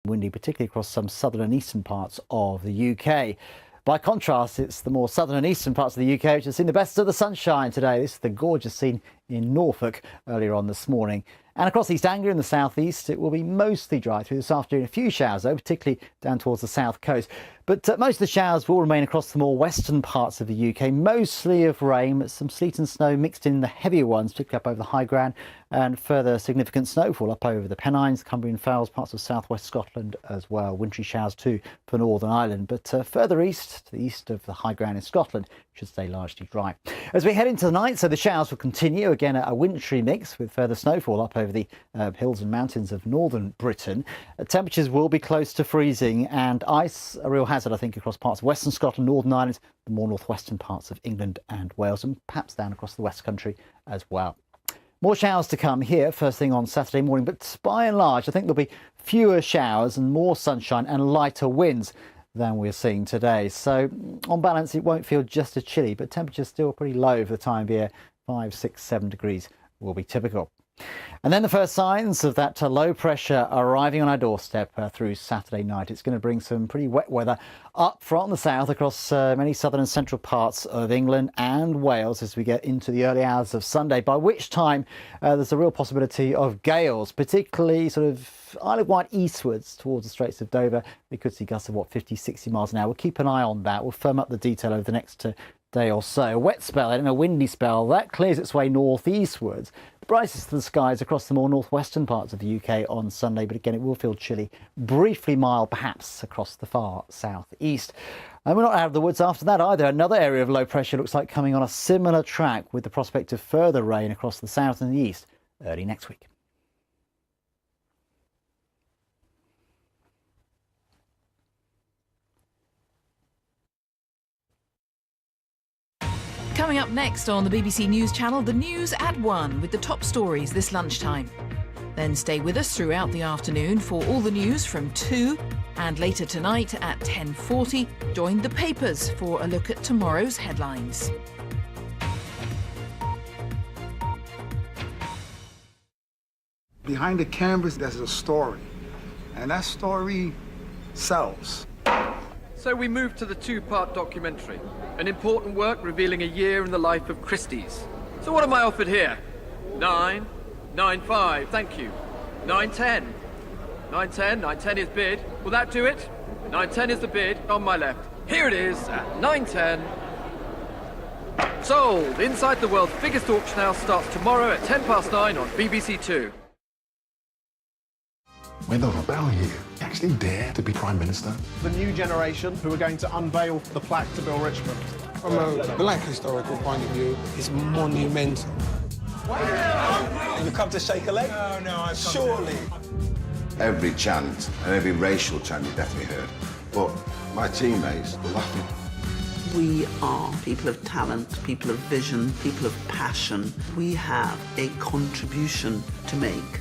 windy, particularly across some southern and eastern parts of the UK. By contrast, it's the more southern and eastern parts of the UK which have seen the best of the sunshine today. This is the gorgeous scene in Norfolk earlier on this morning. And across East Anglia in the southeast, it will be mostly dry through this afternoon. A few showers, though, particularly down towards the south coast. But most of the showers will remain across the more western parts of the UK, mostly of rain, but some sleet and snow mixed in the heavier ones, particularly up over the high ground, and further significant snowfall up over the Pennines, Cumbrian Fells, parts of southwest Scotland as well. Wintry showers too for Northern Ireland, but further east, to the east of the high ground in Scotland, should stay largely dry. As we head into the night, so the showers will continue. Again, a wintry mix with further snowfall up over the hills and mountains of northern Britain. Temperatures will be close to freezing, and ice a real hazard, I think, across parts of western Scotland, Northern Ireland, the more northwestern parts of England and Wales, and perhaps down across the West Country as well. More showers to come here first thing on Saturday morning, but by and large, I think there'll be fewer showers and more sunshine and lighter winds than we're seeing today. So on balance, it won't feel just as chilly, but temperatures still pretty low for the time of year. 5, 6, 7 degrees will be typical. And then the first signs of that low pressure arriving on our doorstep through Saturday night. It's going to bring some pretty wet weather up from the south across many southern and central parts of England and Wales as we get into the early hours of Sunday, by which time there's a real possibility of gales, particularly sort of Isle of Wight eastwards towards the Straits of Dover. We could see gusts of 50, 60 miles an hour. We'll keep an eye on that. We'll firm up the detail over the next day or so. A wet spell and a windy spell that clears its way northeastwards. The brightest of the skies across the more northwestern parts of the UK on Sunday, but again it will feel chilly, briefly mild perhaps across the far southeast. And we're not out of the woods after that either. Another area of low pressure looks like coming on a similar track, with the prospect of further rain across the south and the east early next week. Coming up next on the BBC News Channel, the news at 1 with the top stories this lunchtime. Then stay with us throughout the afternoon for all the news from 2, and later tonight at 10:40, join the papers for a look at tomorrow's headlines. Behind the canvas, there's a story, and that story sells. So we move to the two-part documentary, an important work revealing a year in the life of Christie's. So what am I offered here? 9, 9.5, thank you. 9.10, 9.10, 9.10 is bid. Will that do it? 9.10 is the bid on my left. Here it is at 9.10. Sold! Inside the World's biggest auction house starts tomorrow at 9:10 on BBC Two. We're not about you. Actually dare to be Prime Minister. The new generation who are going to unveil the plaque to Bill Richmond. From a black historical point of view, it's monumental. Wow. You come to shake a leg? No, I've come surely. Every chant and every racial chant you definitely heard. But my teammates were laughing. We are people of talent, people of vision, people of passion. We have a contribution to make.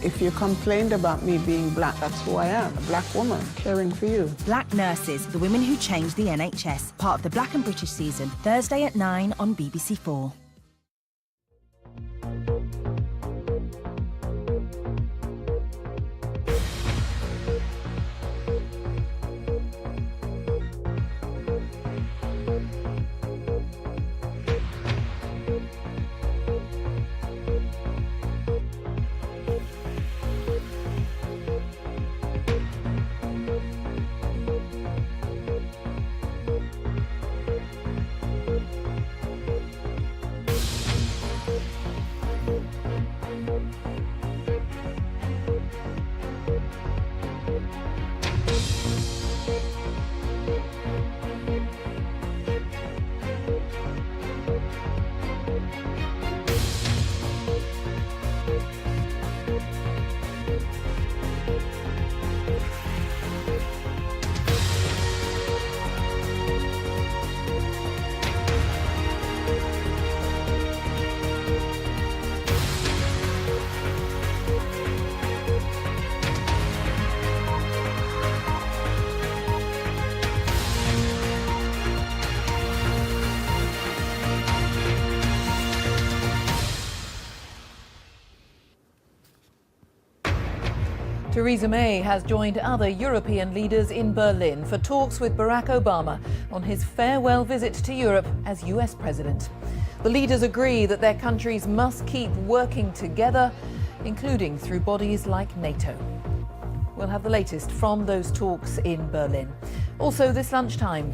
If you complained about me being black, that's who I am, a black woman, caring for you. Black Nurses, the women who changed the NHS. Part of the Black and British season, Thursday at 9 on BBC 4. Theresa May has joined other European leaders in Berlin for talks with Barack Obama on his farewell visit to Europe as US president. The leaders agree that their countries must keep working together, including through bodies like NATO. We'll have the latest from those talks in Berlin. Also this lunchtime,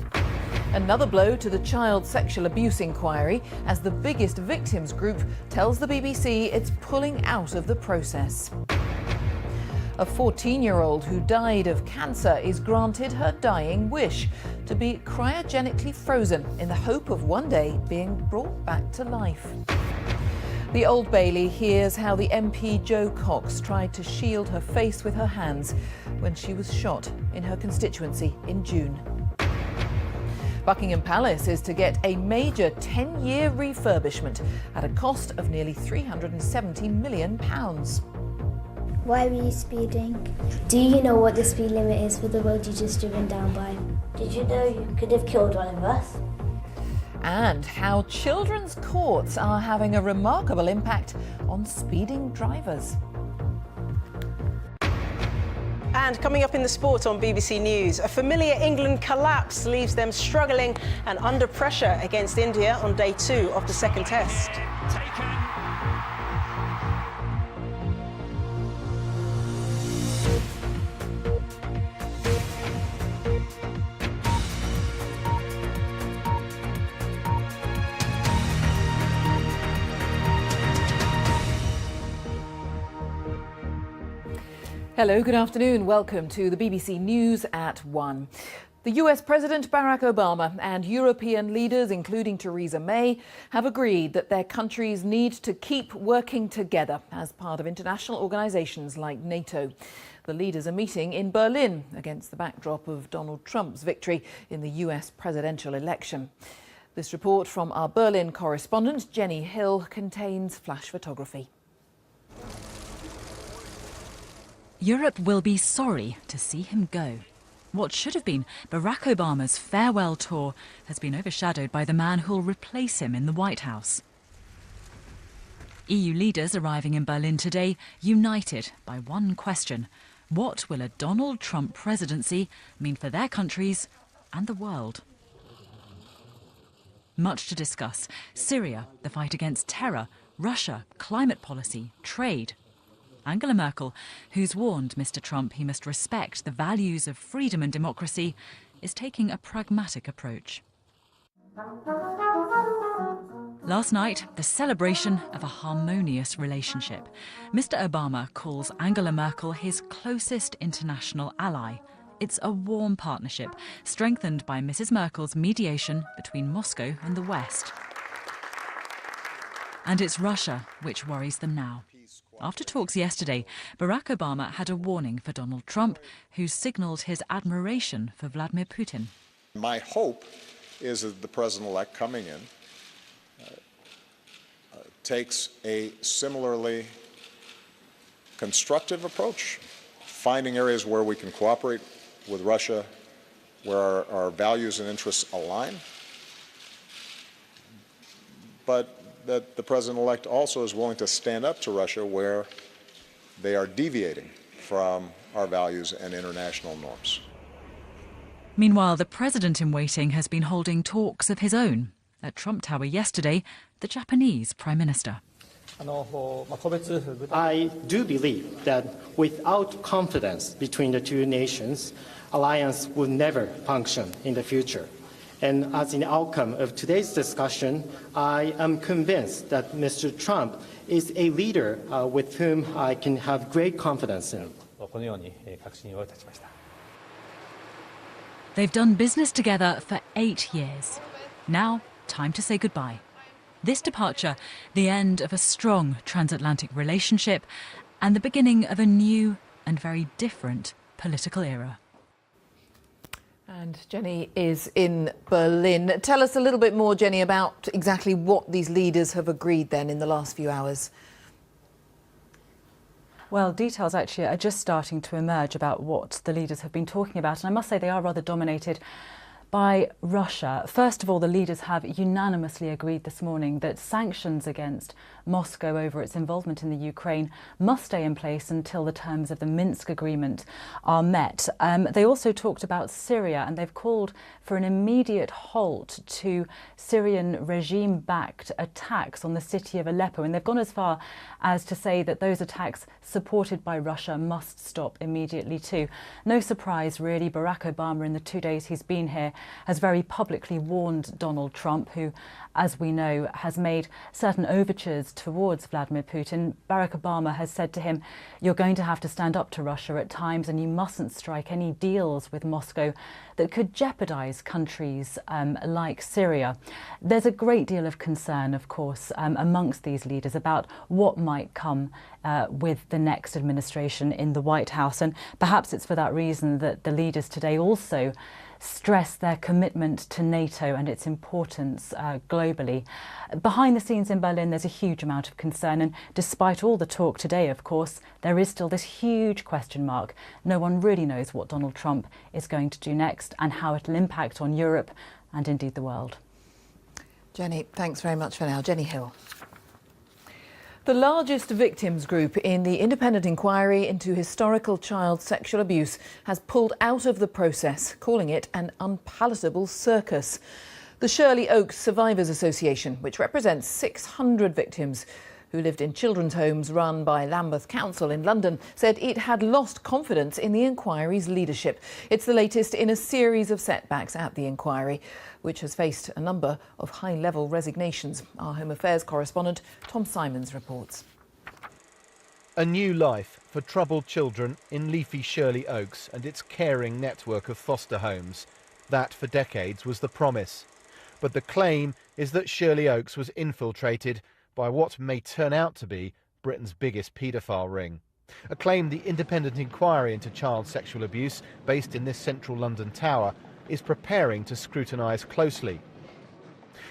another blow to the child sexual abuse inquiry as the biggest victims group tells the BBC it's pulling out of the process. A 14-year-old who died of cancer is granted her dying wish to be cryogenically frozen in the hope of one day being brought back to life. The Old Bailey hears how the MP Jo Cox tried to shield her face with her hands when she was shot in her constituency in June. Buckingham Palace is to get a major 10-year refurbishment at a cost of nearly £370 million. Why were you speeding? Do you know what the speed limit is for the road you just driven down by? Did you know you could have killed one of us? And how children's courts are having a remarkable impact on speeding drivers. And coming up in the sport on BBC News, a familiar England collapse leaves them struggling and under pressure against India on day 2 of the second test. Hello, good afternoon. Welcome to the BBC News at 1. The US President Barack Obama and European leaders, including Theresa May, have agreed that their countries need to keep working together as part of international organisations like NATO. The leaders are meeting in Berlin against the backdrop of Donald Trump's victory in the US presidential election. This report from our Berlin correspondent, Jenny Hill, contains flash photography. Europe will be sorry to see him go. What should have been Barack Obama's farewell tour has been overshadowed by the man who'll replace him in the White House. EU leaders arriving in Berlin today united by one question: what will a Donald Trump presidency mean for their countries and the world? Much to discuss: Syria, the fight against terror, Russia, climate policy, trade. Angela Merkel, who's warned Mr. Trump he must respect the values of freedom and democracy, is taking a pragmatic approach. Last night, the celebration of a harmonious relationship. Mr. Obama calls Angela Merkel his closest international ally. It's a warm partnership, strengthened by Mrs. Merkel's mediation between Moscow and the West. And it's Russia which worries them now. After talks yesterday, Barack Obama had a warning for Donald Trump, who signalled his admiration for Vladimir Putin. My hope is that the president-elect coming in takes a similarly constructive approach, finding areas where we can cooperate with Russia, where our values and interests align, but that the president-elect also is willing to stand up to Russia where they are deviating from our values and international norms. Meanwhile, the president-in-waiting has been holding talks of his own. At Trump Tower yesterday, the Japanese Prime Minister. I do believe that without confidence between the two nations, alliance will never function in the future. And as an outcome of today's discussion, I am convinced that Mr. Trump is a leader with whom I can have great confidence in. They've done business together for 8 years. Now, time to say goodbye. This departure, the end of a strong transatlantic relationship and the beginning of a new and very different political era. And Jenny is in Berlin. Tell us a little bit more, Jenny, about exactly what these leaders have agreed then in the last few hours. Well, details actually are just starting to emerge about what the leaders have been talking about. And I must say they are rather dominated by Russia. First of all, the leaders have unanimously agreed this morning that sanctions against Moscow over its involvement in the Ukraine must stay in place until the terms of the Minsk agreement are met. They also talked about Syria, and they've called for an immediate halt to Syrian regime-backed attacks on the city of Aleppo, and they've gone as far as to say that those attacks supported by Russia must stop immediately too. No surprise really, Barack Obama in the 2 days he's been here has very publicly warned Donald Trump, who, as we know, has made certain overtures towards Vladimir Putin. Barack Obama has said to him, you're going to have to stand up to Russia at times, and you mustn't strike any deals with Moscow that could jeopardise countries like Syria. There's a great deal of concern, of course, amongst these leaders about what might come with the next administration in the White House. And perhaps it's for that reason that the leaders today also stress their commitment to NATO and its importance globally. Behind the scenes in Berlin, there's a huge amount of concern, and despite all the talk today, of course, there is still this huge question mark. No one really knows what Donald Trump is going to do next and how it'll impact on Europe and indeed the world. Jenny, thanks very much for now. Jenny Hill. The largest victims group in the independent inquiry into historical child sexual abuse has pulled out of the process, calling it an unpalatable circus. The Shirley Oaks Survivors Association, which represents 600 victims who lived in children's homes run by Lambeth Council in London, said it had lost confidence in the inquiry's leadership. It's the latest in a series of setbacks at the inquiry, which has faced a number of high-level resignations. Our Home Affairs correspondent Tom Simons reports. A new life for troubled children in leafy Shirley Oaks and its caring network of foster homes. That, for decades, was the promise. But the claim is that Shirley Oaks was infiltrated by what may turn out to be Britain's biggest paedophile ring. A claim the independent inquiry into child sexual abuse, based in this central London tower, is preparing to scrutinise closely.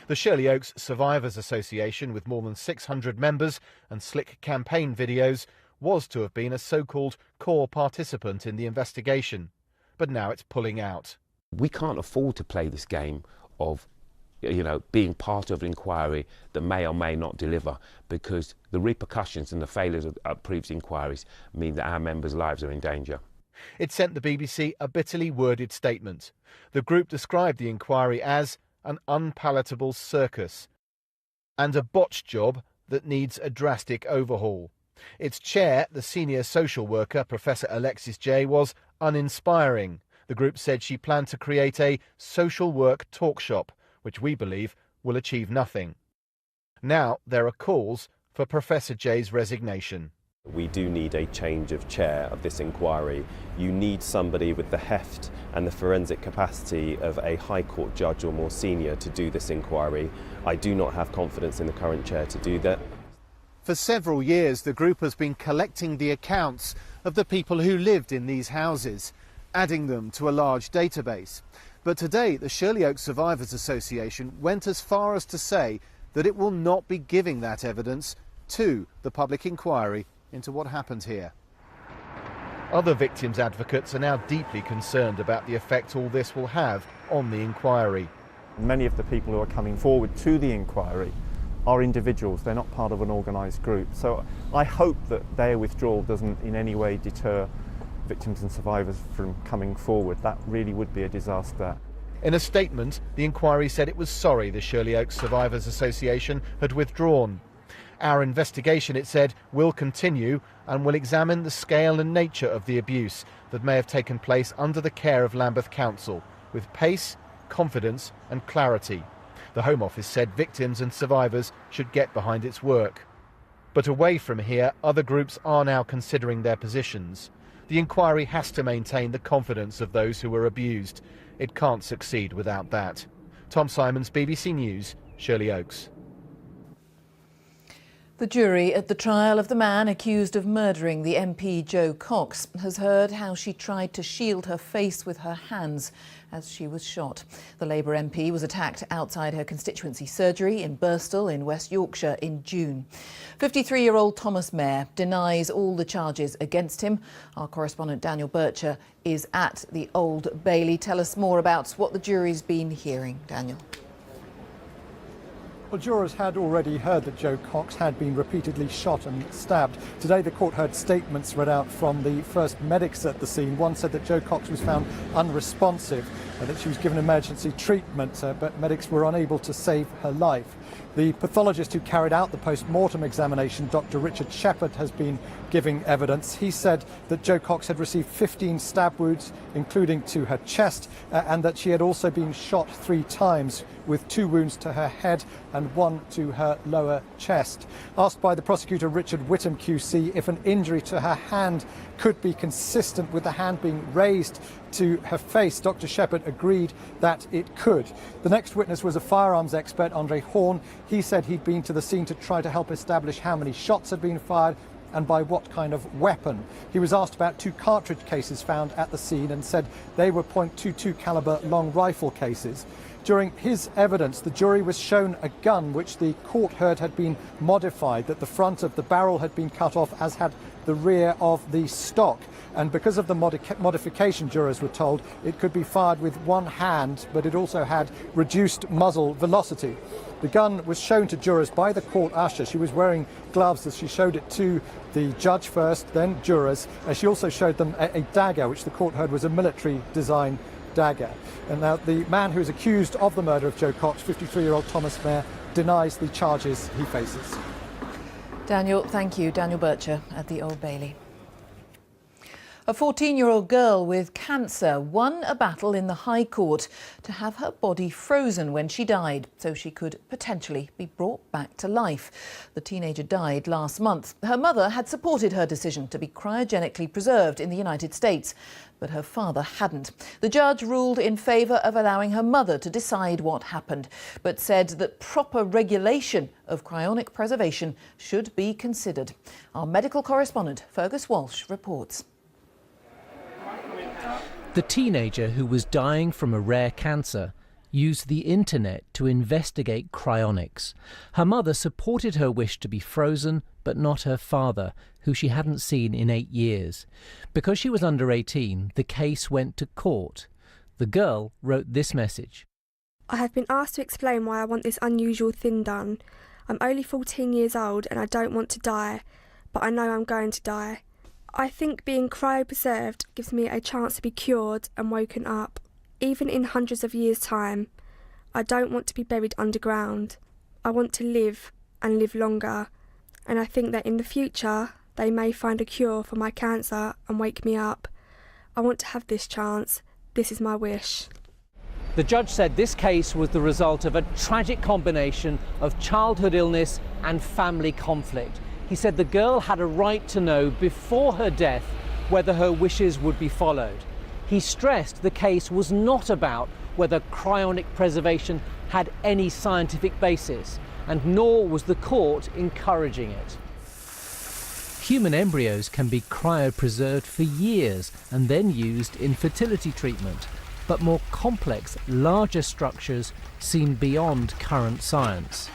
The Shirley Oaks Survivors Association, with more than 600 members and slick campaign videos, was to have been a so-called core participant in the investigation, but now it's pulling out. We can't afford to play this game of being part of an inquiry that may or may not deliver, because the repercussions and the failures of previous inquiries mean that our members' lives are in danger. It sent the BBC a bitterly worded statement. The group described the inquiry as an unpalatable circus and a botched job that needs a drastic overhaul. Its chair, the senior social worker, Professor Alexis Jay, was uninspiring. The group said she planned to create a social work talk shop, which we believe will achieve nothing. Now there are calls for Professor Jay's resignation. We do need a change of chair of this inquiry. You need somebody with the heft and the forensic capacity of a High Court judge or more senior to do this inquiry. I do not have confidence in the current chair to do that. For several years, the group has been collecting the accounts of the people who lived in these houses, adding them to a large database. But today, the Shirley Oaks Survivors Association went as far as to say that it will not be giving that evidence to the public inquiry into what happened here. Other victims' advocates are now deeply concerned about the effect all this will have on the inquiry. Many of the people who are coming forward to the inquiry are individuals, they're not part of an organised group. So I hope that their withdrawal doesn't in any way deter victims and survivors from coming forward. That really would be a disaster. In a statement, the inquiry said it was sorry the Shirley Oaks Survivors Association had withdrawn. Our investigation, it said, will continue and will examine the scale and nature of the abuse that may have taken place under the care of Lambeth Council, with pace, confidence and clarity. The Home Office said victims and survivors should get behind its work. But away from here, other groups are now considering their positions. The inquiry has to maintain the confidence of those who were abused. It can't succeed without that. Tom Simons, BBC News, Shirley Oaks. The jury at the trial of the man accused of murdering the MP Jo Cox has heard how she tried to shield her face with her hands as she was shot. The Labour MP was attacked outside her constituency surgery in Birstall in West Yorkshire in June. 53-year-old Thomas Mair denies all the charges against him. Our correspondent Daniel Bircher is at the Old Bailey. Tell us more about what the jury's been hearing, Daniel. Well, jurors had already heard that Jo Cox had been repeatedly shot and stabbed. Today, the court heard statements read out from the first medics at the scene. One said that Jo Cox was found unresponsive, that she was given emergency treatment, but medics were unable to save her life. The pathologist who carried out the post-mortem examination, Dr. Richard Shepherd, has been giving evidence. He said that Jo Cox had received 15 stab wounds, including to her chest, and that she had also been shot 3 times, with 2 wounds to her head and 1 to her lower chest. Asked by the prosecutor Richard Whittam QC if an injury to her hand could be consistent with the hand being raised to her face, Dr. Shepherd agreed that it could. The next witness was a firearms expert, Andre Horn. He said he'd been to the scene to try to help establish how many shots had been fired and by what kind of weapon. He was asked about 2 cartridge cases found at the scene and said they were .22 caliber long rifle cases. During his evidence, the jury was shown a gun which the court heard had been modified, that the front of the barrel had been cut off, as had the rear of the stock. And because of the modification, jurors were told, it could be fired with one hand, but it also had reduced muzzle velocity. The gun was shown to jurors by the court usher. She was wearing gloves as she showed it to the judge first, then jurors. She also showed them a dagger, which the court heard was a military design dagger. And now the man who is accused of the murder of Jo Cox, 53-year-old Thomas Mair, denies the charges he faces. Daniel, thank you. Daniel Bircher at the Old Bailey. A 14-year-old girl with cancer won a battle in the High Court to have her body frozen when she died, so she could potentially be brought back to life. The teenager died last month. Her mother had supported her decision to be cryogenically preserved in the United States, but her father hadn't. The judge ruled in favour of allowing her mother to decide what happened, but said that proper regulation of cryonic preservation should be considered. Our medical correspondent Fergus Walsh reports. The teenager, who was dying from a rare cancer, used the internet to investigate cryonics. Her mother supported her wish to be frozen, but not her father, who she hadn't seen in 8 years. Because she was under 18, the case went to court. The girl wrote this message. I have been asked to explain why I want this unusual thing done. I'm only 14 years old and I don't want to die, but I know I'm going to die. I think being cryopreserved gives me a chance to be cured and woken up. Even in hundreds of years' time, I don't want to be buried underground. I want to live and live longer. And I think that in the future, they may find a cure for my cancer and wake me up. I want to have this chance. This is my wish. The judge said this case was the result of a tragic combination of childhood illness and family conflict. He said the girl had a right to know before her death whether her wishes would be followed. He stressed the case was not about whether cryonic preservation had any scientific basis, and nor was the court encouraging it. Human embryos can be cryopreserved for years and then used in fertility treatment, but more complex, larger structures seem beyond current science.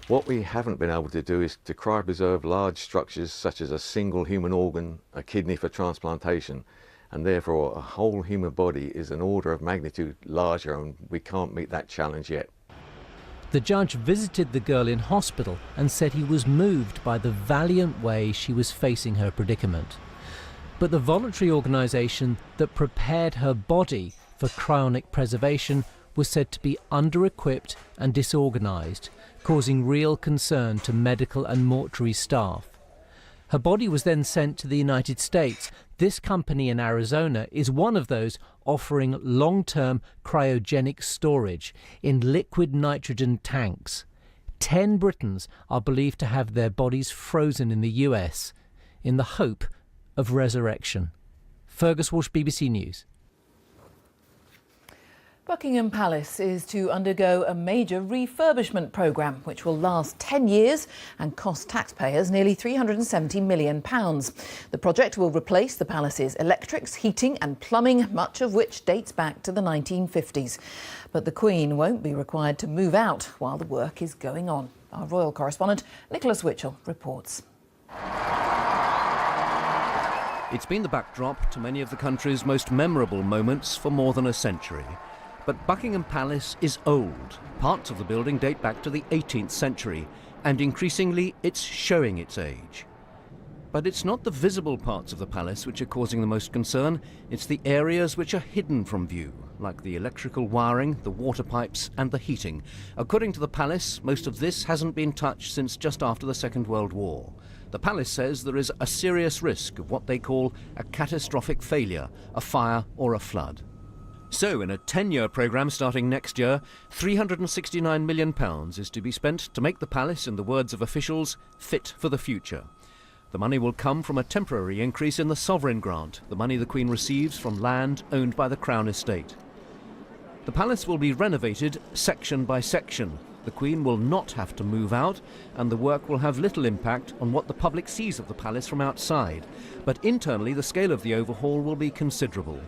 What we haven't been able to do is to cryopreserve large structures such as a single human organ, a kidney for transplantation, and therefore a whole human body is an order of magnitude larger, and we can't meet that challenge yet. The judge visited the girl in hospital and said he was moved by the valiant way she was facing her predicament. But the voluntary organisation that prepared her body for cryonic preservation was said to be under-equipped and disorganised, causing real concern to medical and mortuary staff. Her body was then sent to the United States. This company in Arizona is one of those offering long-term cryogenic storage in liquid nitrogen tanks. 10 Britons are believed to have their bodies frozen in the US in the hope of resurrection. Fergus Walsh, BBC News. Buckingham Palace is to undergo a major refurbishment programme which will last 10 years and cost taxpayers nearly £370 million. The project will replace the palace's electrics, heating and plumbing, much of which dates back to the 1950s. But the Queen won't be required to move out while the work is going on. Our royal correspondent Nicholas Witchell reports. It's been the backdrop to many of the country's most memorable moments for more than a century. But Buckingham Palace is old. Parts of the building date back to the 18th century, and increasingly it's showing its age. But it's not the visible parts of the palace which are causing the most concern, it's the areas which are hidden from view, like the electrical wiring, the water pipes and the heating. According to the palace, most of this hasn't been touched since just after the Second World War. The palace says there is a serious risk of what they call a catastrophic failure, a fire or a flood. So, in a 10-year programme starting next year, £369 million is to be spent to make the palace, in the words of officials, fit for the future. The money will come from a temporary increase in the sovereign grant, the money the Queen receives from land owned by the Crown Estate. The palace will be renovated section by section. The Queen will not have to move out, and the work will have little impact on what the public sees of the palace from outside. But internally, the scale of the overhaul will be considerable.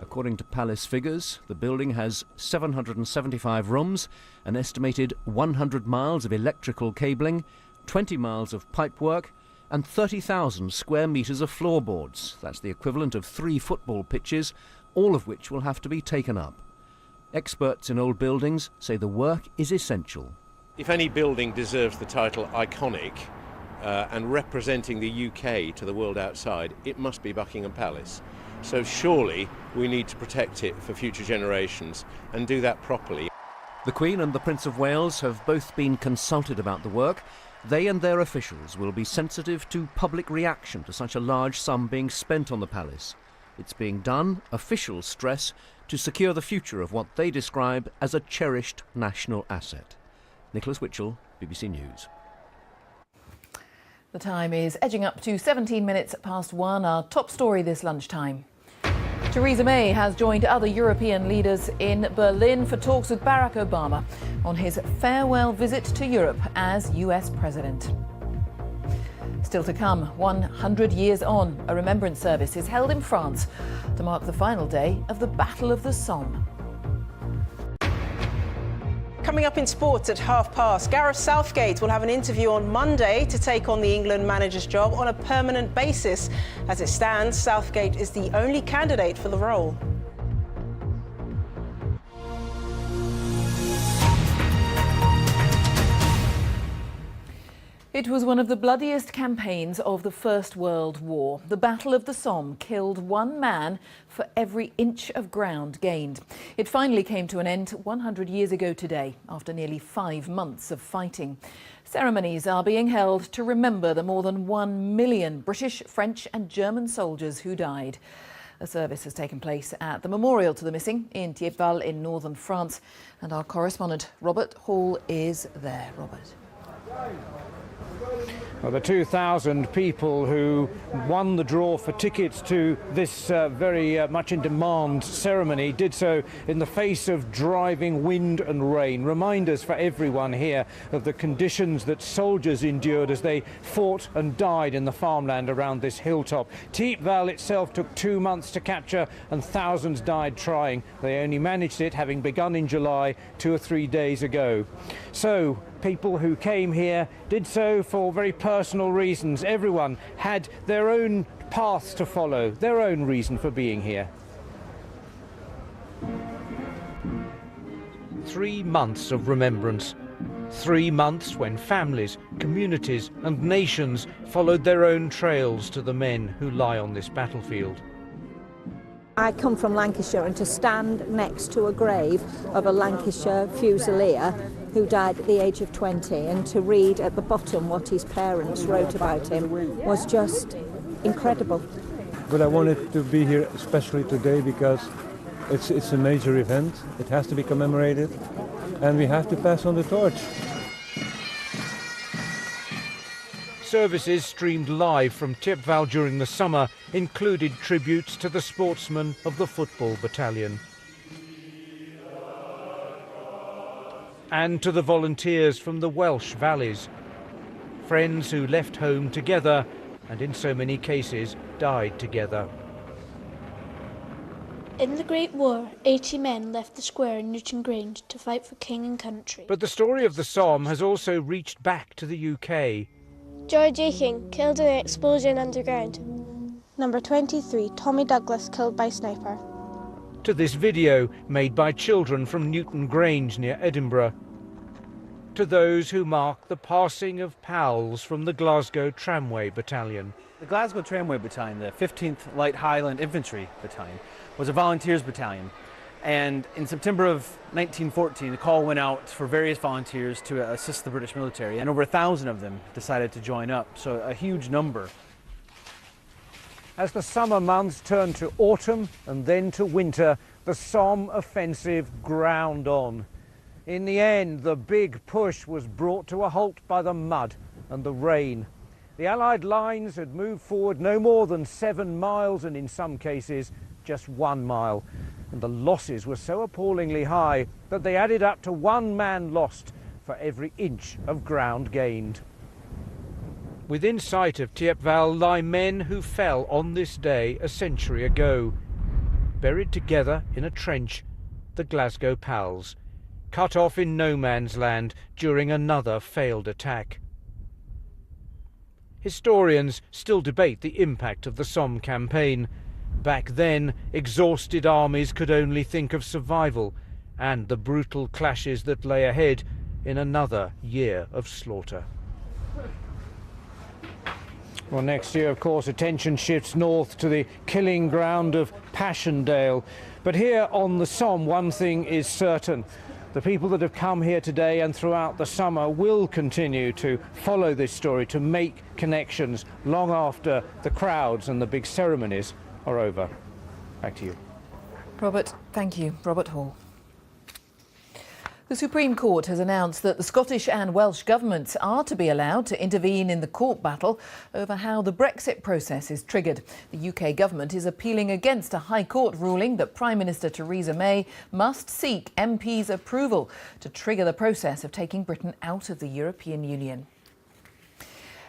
According to palace figures, the building has 775 rooms, an estimated 100 miles of electrical cabling, 20 miles of pipework, and 30,000 square metres of floorboards. That's the equivalent of 3 football pitches, all of which will have to be taken up. Experts in old buildings say the work is essential. If any building deserves the title iconic and representing the UK to the world outside, it must be Buckingham Palace. So surely we need to protect it for future generations and do that properly. The Queen and the Prince of Wales have both been consulted about the work. They and their officials will be sensitive to public reaction to such a large sum being spent on the palace. It's being done, officials stress, to secure the future of what they describe as a cherished national asset. Nicholas Witchell, BBC News. The time is edging up to 17 minutes past 1. Our top story this lunchtime. Theresa May has joined other European leaders in Berlin for talks with Barack Obama on his farewell visit to Europe as US President. Still to come, 100 years on, a remembrance service is held in France to mark the final day of the Battle of the Somme. Coming up in sports at past, Gareth Southgate will have an interview on Monday to take on the England manager's job on a permanent basis. As it stands, Southgate is the only candidate for the role. It was one of the bloodiest campaigns of the First World War. The Battle of the Somme killed 1 man for every inch of ground gained. It finally came to an end 100 years ago today, after nearly 5 months of fighting. Ceremonies are being held to remember the more than 1 million British, French and German soldiers who died. A service has taken place at the Memorial to the Missing in Thiepval in northern France. And our correspondent Robert Hall is there. Robert. Well, the 2,000 people who won the draw for tickets to this very much in demand ceremony did so in the face of driving wind and rain. Reminders for everyone here of the conditions that soldiers endured as they fought and died in the farmland around this hilltop. Thiepval itself took 2 months to capture and thousands died trying. They only managed it, having begun in July 2 or 3 days ago. So people who came here did so for very personal reasons. Everyone had their own paths to follow, their own reason for being here. 3 months of remembrance. 3 months when families, communities and nations followed their own trails to the men who lie on this battlefield. I come from Lancashire, and to stand next to a grave of a Lancashire Fusilier who died at the age of 20 and to read at the bottom what his parents wrote about him was just incredible. But I wanted to be here especially today because it's a major event. It has to be commemorated and we have to pass on the torch. Services streamed live from Thiepval during the summer included tributes to the sportsmen of the football battalion. and to the volunteers from the Welsh valleys. Friends who left home together and in so many cases died together. In the Great War, 80 men left the square in Newton Grange to fight for king and country. But the story of the Somme has also reached back to the UK. George Aiken, killed in an explosion underground. Number 23, Tommy Douglas, killed by sniper. To this video made by children from Newton Grange near Edinburgh. To those who mark the passing of pals from the Glasgow Tramway Battalion. The Glasgow Tramway Battalion, the 15th Light Highland Infantry Battalion, was a volunteers battalion. And in September of 1914, a call went out for various volunteers to assist the British military, and over 1,000 of them decided to join up, so a huge number. As the summer months turned to autumn and then to winter, the Somme offensive ground on. In the end, the big push was brought to a halt by the mud and the rain. The Allied lines had moved forward no more than 7 miles, and in some cases just 1 mile. And the losses were so appallingly high that they added up to 1 man lost for every inch of ground gained. Within sight of Thiepval lie men who fell on this day a century ago. Buried together in a trench, the Glasgow Pals, cut off in no man's land during another failed attack. Historians still debate the impact of the Somme campaign. Back then, exhausted armies could only think of survival and the brutal clashes that lay ahead in another year of slaughter. Well, next year, of course, attention shifts north to the killing ground of Passchendaele. But here on the Somme, one thing is certain. The people that have come here today and throughout the summer will continue to follow this story, to make connections long after the crowds and the big ceremonies are over. Back to you. Robert, thank you. Robert Hall. The Supreme Court has announced that the Scottish and Welsh governments are to be allowed to intervene in the court battle over how the Brexit process is triggered. The UK government is appealing against a High Court ruling that Prime Minister Theresa May must seek MPs' approval to trigger the process of taking Britain out of the European Union.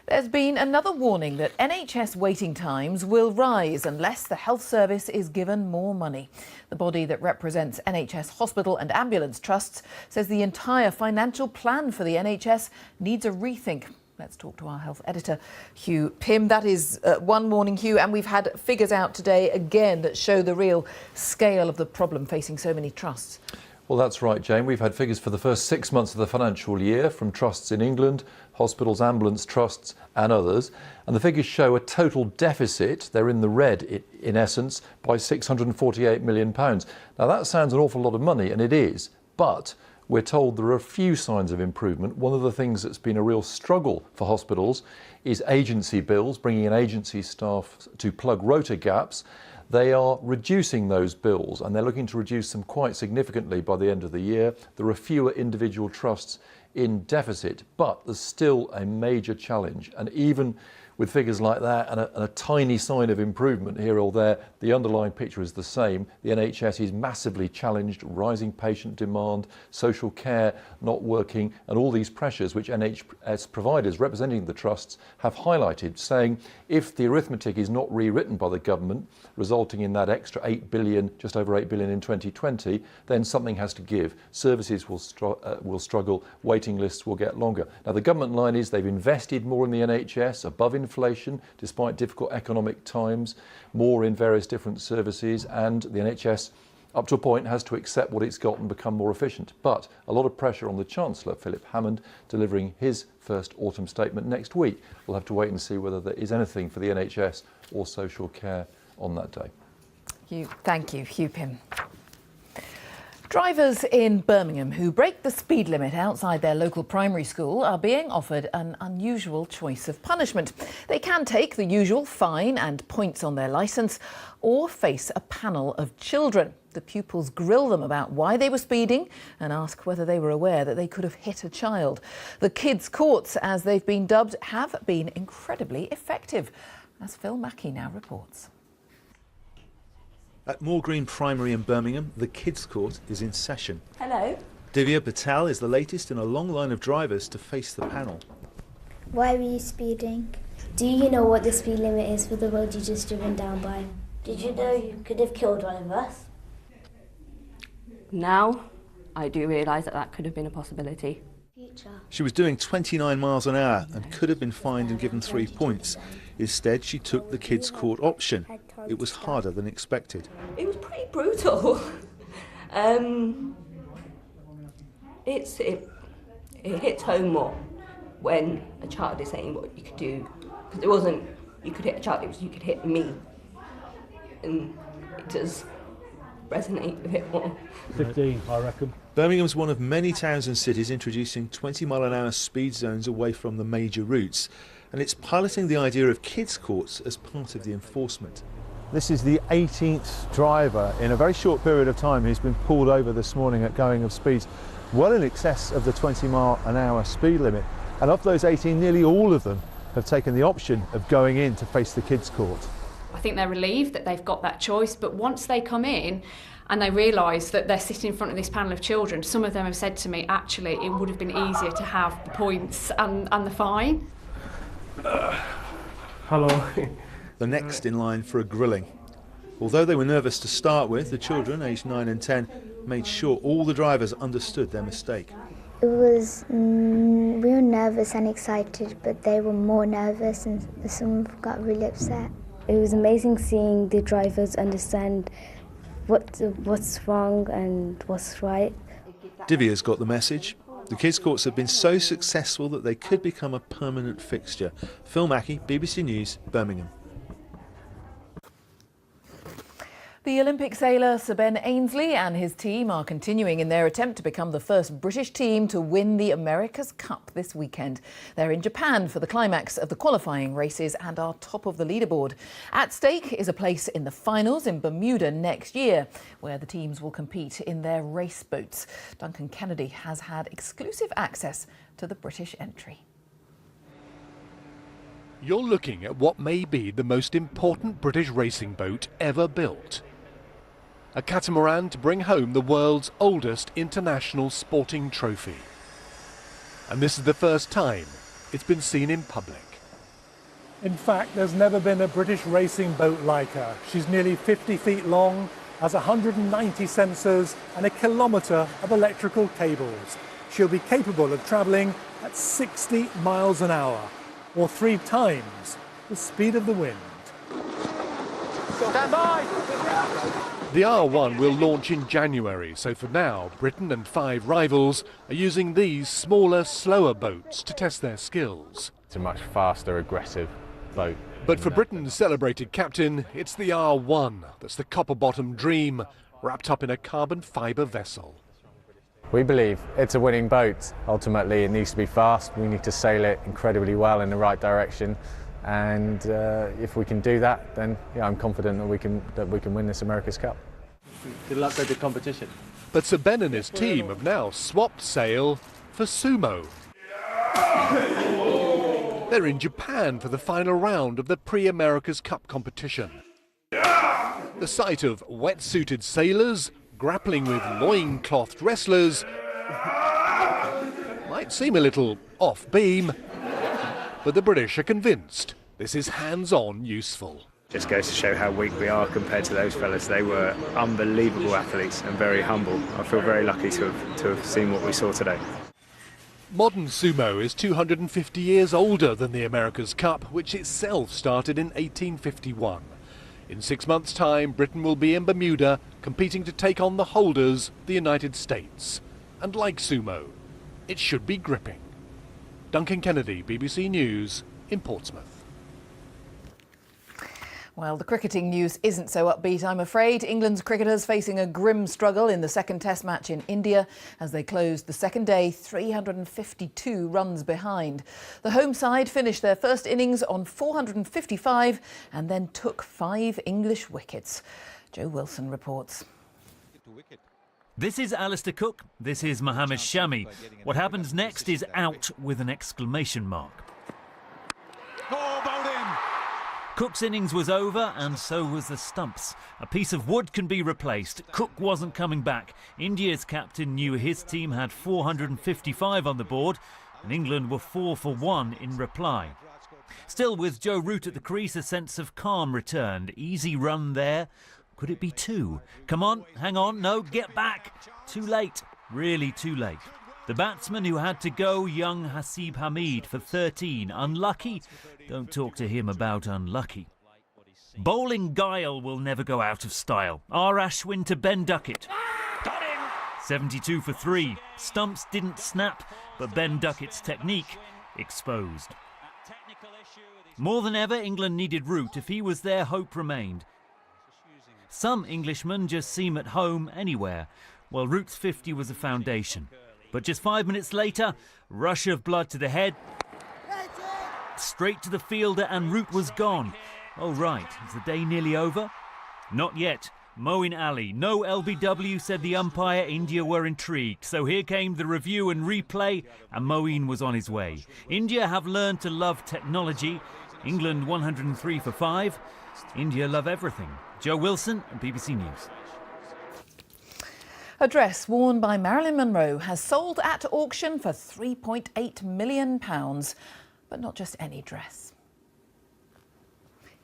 There's been another warning that NHS waiting times will rise unless the health service is given more money. The body that represents NHS hospital and ambulance trusts says the entire financial plan for the NHS needs a rethink. Let's talk to our health editor, Hugh Pym. That is one warning, Hugh, and we've had figures out today again that show the real scale of the problem facing so many trusts. Well, that's right, Jane. We've had figures for the first 6 months of the financial year from trusts in England, hospitals, ambulance trusts and others. And the figures show a total deficit, they're in the red in essence, by £648 million. Now that sounds an awful lot of money, and it is, but we're told there are a few signs of improvement. One of the things that's been a real struggle for hospitals is agency bills, bringing in agency staff to plug rota gaps. They are reducing those bills, and they're looking to reduce them quite significantly by the end of the year. There are fewer individual trusts in deficit, but there's still a major challenge. And even with figures like that and a tiny sign of improvement here or there, the underlying picture is the same. The NHS is massively challenged, rising patient demand, social care not working, and all these pressures which NHS providers representing the trusts have highlighted, saying if the arithmetic is not rewritten by the government, resulting in that extra 8 billion, just over 8 billion in 2020, then something has to give. Services will struggle, waiting lists will get longer. Now the government line is they've invested more in the NHS, above inflation, despite difficult economic times, more in various different services, and the NHS, up to a point, has to accept what it's got and become more efficient. But a lot of pressure on the Chancellor, Philip Hammond, delivering his first autumn statement next week. We'll have to wait and see whether there is anything for the NHS or social care on that day. Thank you, Hugh Pym. Drivers in Birmingham who break the speed limit outside their local primary school are being offered an unusual choice of punishment. They can take the usual fine and points on their licence, or face a panel of children. The pupils grill them about why they were speeding and ask whether they were aware that they could have hit a child. The kids' courts, as they've been dubbed, have been incredibly effective, as Phil Mackey now reports. At Moor Green Primary in Birmingham, the Kids' Court is in session. Hello. Divya Patel is the latest in a long line of drivers to face the panel. Why were you speeding? Do you know what the speed limit is for the road you just driven down by? Did you know you could have killed one of us? Now, I do realise that that could have been a possibility. She was doing 29 miles an hour and could have been fined and given 3 points. Instead, she took the kids' court option. It was harder than expected. It was pretty brutal. It hits home more when a child is saying what you could do. Because it wasn't you could hit a child, it was you could hit me. And it does resonate a bit more. 15, I reckon. Birmingham's one of many towns and cities introducing 20-mile-an-hour speed zones away from the major routes, and it's piloting the idea of kids' courts as part of the enforcement. This is the 18th driver in a very short period of time who's been pulled over this morning at going of speeds well in excess of the 20-mile-an-hour speed limit. And of those 18, nearly all of them have taken the option of going in to face the kids' court. I think they're relieved that they've got that choice, but once they come in and they realise that they're sitting in front of this panel of children, some of them have said to me, actually, it would have been easier to have the points and the fine. Hello. The next in line for a grilling. Although they were nervous to start with, the children, aged 9 and 10, made sure all the drivers understood their mistake. It was, we were nervous and excited, but they were more nervous and some got really upset. It was amazing seeing the drivers understand what's wrong and what's right. Divya's got the message. The kids' courts have been so successful that they could become a permanent fixture. Phil Mackey, BBC News, Birmingham. The Olympic sailor Sir Ben Ainslie and his team are continuing in their attempt to become the first British team to win the America's Cup this weekend. They're in Japan for the climax of the qualifying races and are top of the leaderboard. At stake is a place in the finals in Bermuda next year, where the teams will compete in their race boats. Duncan Kennedy has had exclusive access to the British entry. You're looking at what may be the most important British racing boat ever built. A catamaran to bring home the world's oldest international sporting trophy. And this is the first time it's been seen in public. In fact, there's never been a British racing boat like her. She's nearly 50 feet long, has 190 sensors and a kilometre of electrical cables. She'll be capable of travelling at 60 miles an hour, or 3 times the speed of the wind. Stand by! The R1 will launch in January, so for now, Britain and 5 rivals are using these smaller, slower boats to test their skills. It's a much faster, aggressive boat. But for Britain's celebrated captain, it's the R1 that's the copper-bottom dream, wrapped up in a carbon fibre vessel. We believe it's a winning boat. Ultimately, it needs to be fast. We need to sail it incredibly well in the right direction. And if we can do that, then yeah, I'm confident that we can win this America's Cup. Good luck with the competition. But Sir Ben and his team have now swapped sail for sumo. They're in Japan for the final round of the Pre-America's Cup competition. The sight of wetsuited sailors grappling with loinclothed wrestlers might seem a little off-beam, but the British are convinced this is hands-on useful. Just goes to show how weak we are compared to those fellas. They were unbelievable athletes and very humble. I feel very lucky to have seen what we saw today. Modern sumo is 250 years older than the America's Cup, which itself started in 1851. In 6 months' time, Britain will be in Bermuda, competing to take on the holders, the United States. And like sumo, it should be gripping. Duncan Kennedy, BBC News, in Portsmouth. Well, the cricketing news isn't so upbeat, I'm afraid. England's cricketers facing a grim struggle in the second Test match in India as they closed the second day 352 runs behind. The home side finished their first innings on 455 and then took 5 English wickets. Joe Wilson reports. This is Alistair Cook, this is Mohammed Shami. What happens next is out with an exclamation mark. Cook's innings was over, and so was the stumps. A piece of wood can be replaced. Cook wasn't coming back. India's captain knew his team had 455 on the board, and England were 4 for 1 in reply. Still, with Joe Root at the crease, a sense of calm returned. Easy run there. Could it be 2? Come on, hang on, no, get back. Too late, really too late. The batsman who had to go, young Hasib Hamid, for 13. Unlucky? Don't talk to him about unlucky. Bowling guile will never go out of style. R. Ashwin to Ben Duckett. 72 for 3. Stumps didn't snap, but Ben Duckett's technique exposed. More than ever, England needed Root. If he was there, hope remained. Some Englishmen just seem at home anywhere, while Root's 50 was a foundation. But just 5 minutes later, rush of blood to the head, straight to the fielder, and Root was gone. Oh right, is the day nearly over? Not yet. Moeen Ali, no LBW, said the umpire. India were intrigued. So here came the review and replay, and Moeen was on his way. India have learned to love technology. England 103 for 5. India love everything. Joe Wilson, BBC News. A dress worn by Marilyn Monroe has sold at auction for £3.8 million. But not just any dress.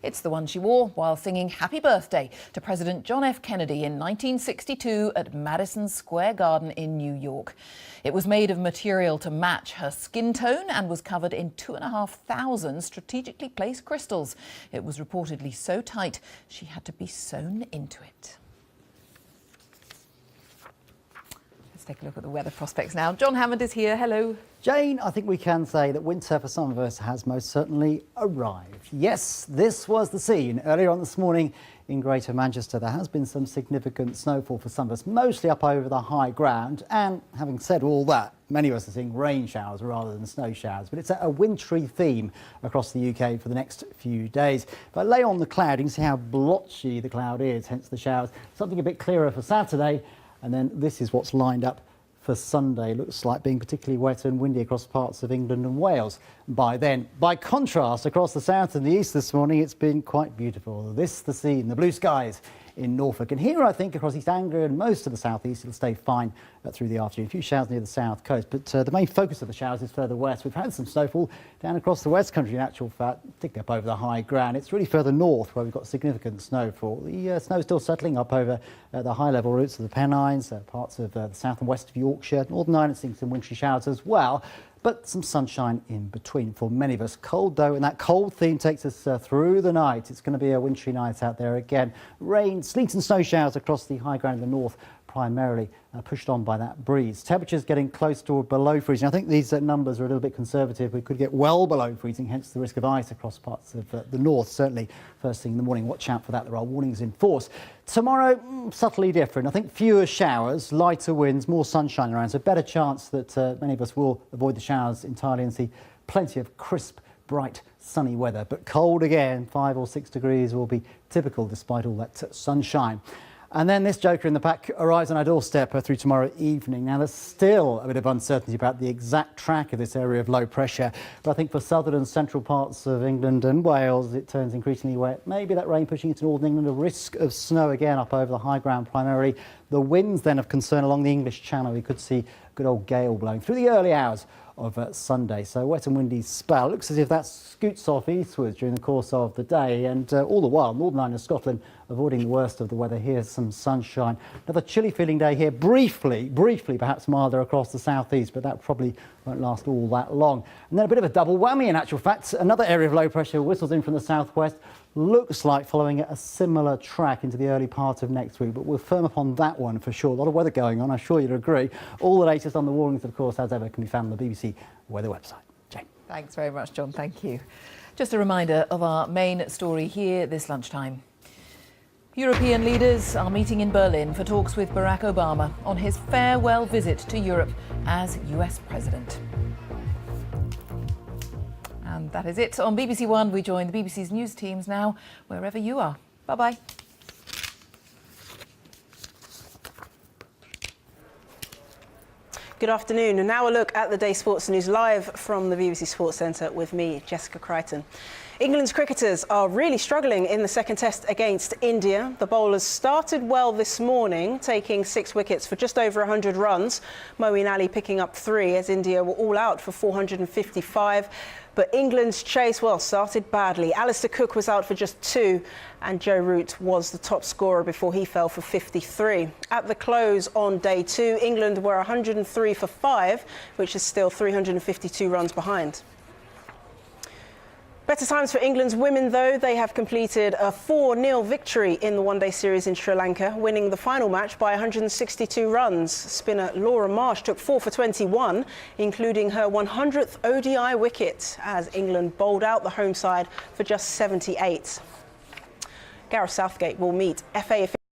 It's the one she wore while singing Happy Birthday to President John F. Kennedy in 1962 at Madison Square Garden in New York. It was made of material to match her skin tone and was covered in 2,500 strategically placed crystals. It was reportedly so tight she had to be sewn into it. Let's take a look at the weather prospects now. John Hammond is here. Hello. Jane, I think we can say that winter for some of us has most certainly arrived. Yes, this was the scene earlier on this morning in Greater Manchester. There has been some significant snowfall for some of us, mostly up over the high ground. And having said all that, many of us are seeing rain showers rather than snow showers. But it's a wintry theme across the UK for the next few days. If I lay on the cloud, you can see how blotchy the cloud is, hence the showers. Something a bit clearer for Saturday. And then this is what's lined up for Sunday. Looks like being particularly wet and windy across parts of England and Wales by then. By contrast, across the south and the east this morning, it's been quite beautiful. This, the scene, the blue skies in Norfolk. And here, I think, across East Anglia and most of the southeast, it'll stay fine through the afternoon. A few showers near the south coast, but the main focus of the showers is further west. We've had some snowfall down across the west country, in actual fact, particularly up over the high ground. It's really further north where we've got significant snowfall. The snow is still settling up over the high-level routes of the Pennines, parts of the south and west of Yorkshire. Northern Ireland seeing some wintry showers as well, but some sunshine in between for many of us. Cold though, and that cold theme takes us through the night. It's going to be a wintry night out there again. Rain, sleet and snow showers across the high ground in the north, primarily pushed on by that breeze. Temperatures getting close to or below freezing. I think these numbers are a little bit conservative. We could get well below freezing, hence the risk of ice across parts of the north. Certainly first thing in the morning, watch out for that. There are warnings in force. Tomorrow, subtly different. I think fewer showers, lighter winds, more sunshine around. So better chance that many of us will avoid the showers entirely and see plenty of crisp, bright, sunny weather. But cold again, 5 or 6 degrees will be typical despite all that sunshine. And then this joker in the pack arrives on our doorstep through tomorrow evening. Now, there's still a bit of uncertainty about the exact track of this area of low pressure. But I think for southern and central parts of England and Wales, it turns increasingly wet. Maybe that rain pushing into northern England, a risk of snow again up over the high ground primarily. The winds then of concern along the English Channel. We could see good old gale blowing through the early hours of Sunday. So wet and windy spell. Looks as if that scoots off eastwards during the course of the day, and all the while Northern Ireland and Scotland avoiding the worst of the weather. Here's some sunshine. Another chilly feeling day here, briefly perhaps milder across the southeast, but that probably won't last all that long. And then a bit of a double whammy in actual fact. Another area of low pressure whistles in from the southwest. Looks like following a similar track into the early part of next week, but we'll firm up on that one for sure. A lot of weather going on, I'm sure you'd agree. All the latest on the warnings, of course, as ever, can be found on the BBC weather website. Jane. Thanks very much, John. Thank you. Just a reminder of our main story here this lunchtime. European leaders are meeting in Berlin for talks with Barack Obama on his farewell visit to Europe as US president. And that is it. On BBC One, we join the BBC's news teams now, wherever you are. Bye-bye. Good afternoon, and now a look at the day's sports news live from the BBC Sports Centre with me, Jessica Crichton. England's cricketers are really struggling in the second test against India. The bowlers started well this morning, taking 6 wickets for just over 100 runs. Moeen Ali picking up 3 as India were all out for 455. But England's chase, well, started badly. Alistair Cook was out for just 2 and Joe Root was the top scorer before he fell for 53. At the close on day 2, England were 103 for 5, which is still 352 runs behind. Better times for England's women, though. They have completed a 4-0 victory in the one-day series in Sri Lanka, winning the final match by 162 runs. Spinner Laura Marsh took 4 for 21, including her 100th ODI wicket, as England bowled out the home side for just 78. Gareth Southgate will meet FA officials